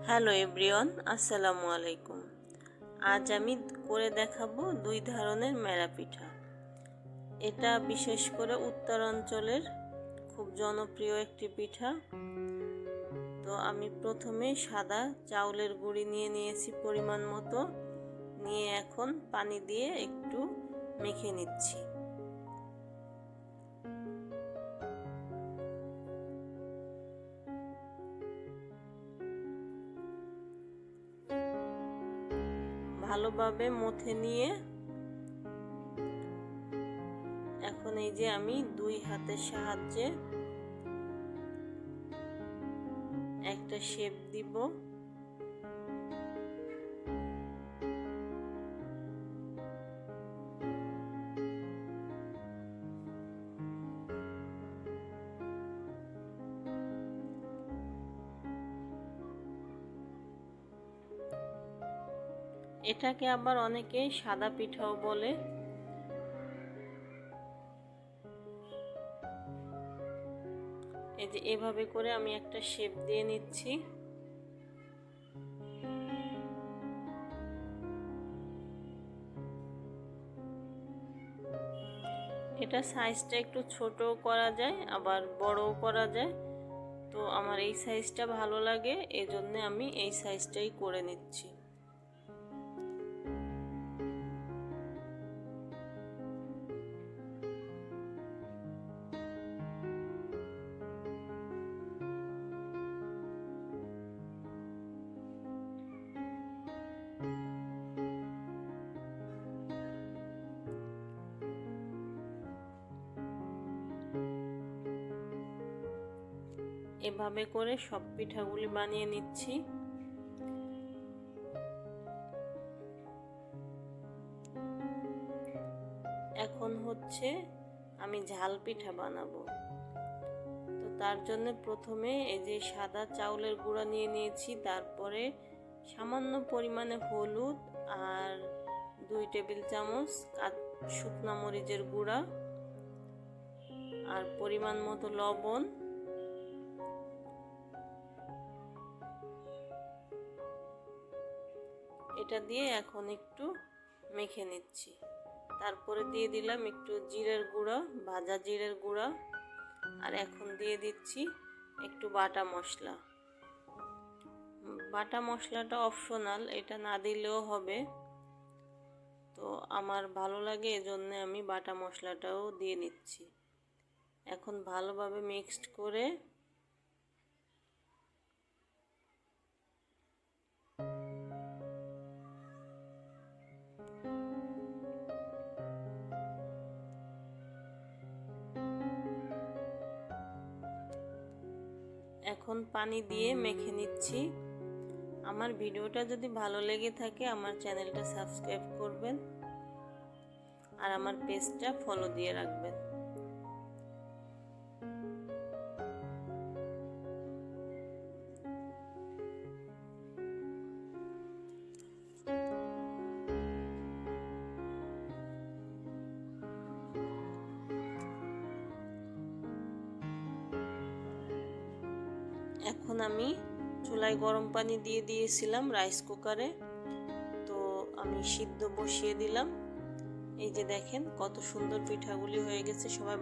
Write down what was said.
Hello everyone, আসসালামু আলাইকুম। আজ আমি করে দেখাবো দুই ধরনের মেরা পিঠা। এটা বিশেষ করে উত্তরাঞ্চলের খুব জনপ্রিয় একটি পিঠা। তো আমি প্রথমে সাদা চাউলের গুঁড়ি নিয়ে নিয়েছি পরিমাণ মতো, নিয়ে এখন পানি দিয়ে একটু মেখে নিচ্ছি। ভালোভাবে মথে নিয়ে এখন এই যে আমি দুই হাতের সাহায্যে একটা শেপ দিব। এটাকে আবার অনেকে সাদা পিঠাও বলে। এই যে এভাবে করে আমি একটা শেপ দিয়ে নিচ্ছি। এটা সাইজটা একটু ছোটও করা যায়, আবার বড়ও করা যায়। তো আমার এই সাইজটা ভালো লাগে, এজন্য আমি এই সাইজটাই করে নিচ্ছি। এভাবে করে সব পিঠাগুলি বানিয়ে নিচ্ছি। এখন হচ্ছে আমি ঝাল পিঠা বানাবো। তো তার জন্য প্রথমে এই যে সাদা চাউলের গুঁড়া নিয়ে নিয়েছি, তারপরে সামান্য পরিমাণে হলুদ আর 2 টেবিল চামচ শুকনো মরিচের গুঁড়া আর পরিমাণ মতো লবণ, এটা দিয়ে এখন একটু মেখে নিচ্ছি। তারপরে দিয়ে দিলাম একটু জিরের গুঁড়া, ভাজা জিরের গুঁড়া, আর এখন দিয়ে দিচ্ছি একটু বাটা মশলা। বাটা মশলাটা অপশনাল, এটা না দিলেও হবে। তো আমার ভালো লাগে, এজন্য আমি বাটা মশলাটাও দিয়ে নিচ্ছি। এখন ভালোভাবে মিক্সড করে এখন পানি দিয়ে মেখে নিচ্ছি। আমার ভিডিওটা যদি ভালো লেগে থাকে আমার চ্যানেলটা সাবস্ক্রাইব করবেন আর আমার পেজটা ফলো দিয়ে রাখবেন। এখন আমি চুলায় গরম পানি দিয়ে দিয়েছিলাম রাইস কুকারে। তো আমি সিদ্ধ বসিয়ে দিলাম। এই যে দেখেন কত সুন্দর পিঠাগুলি হয়ে গেছে। সবাই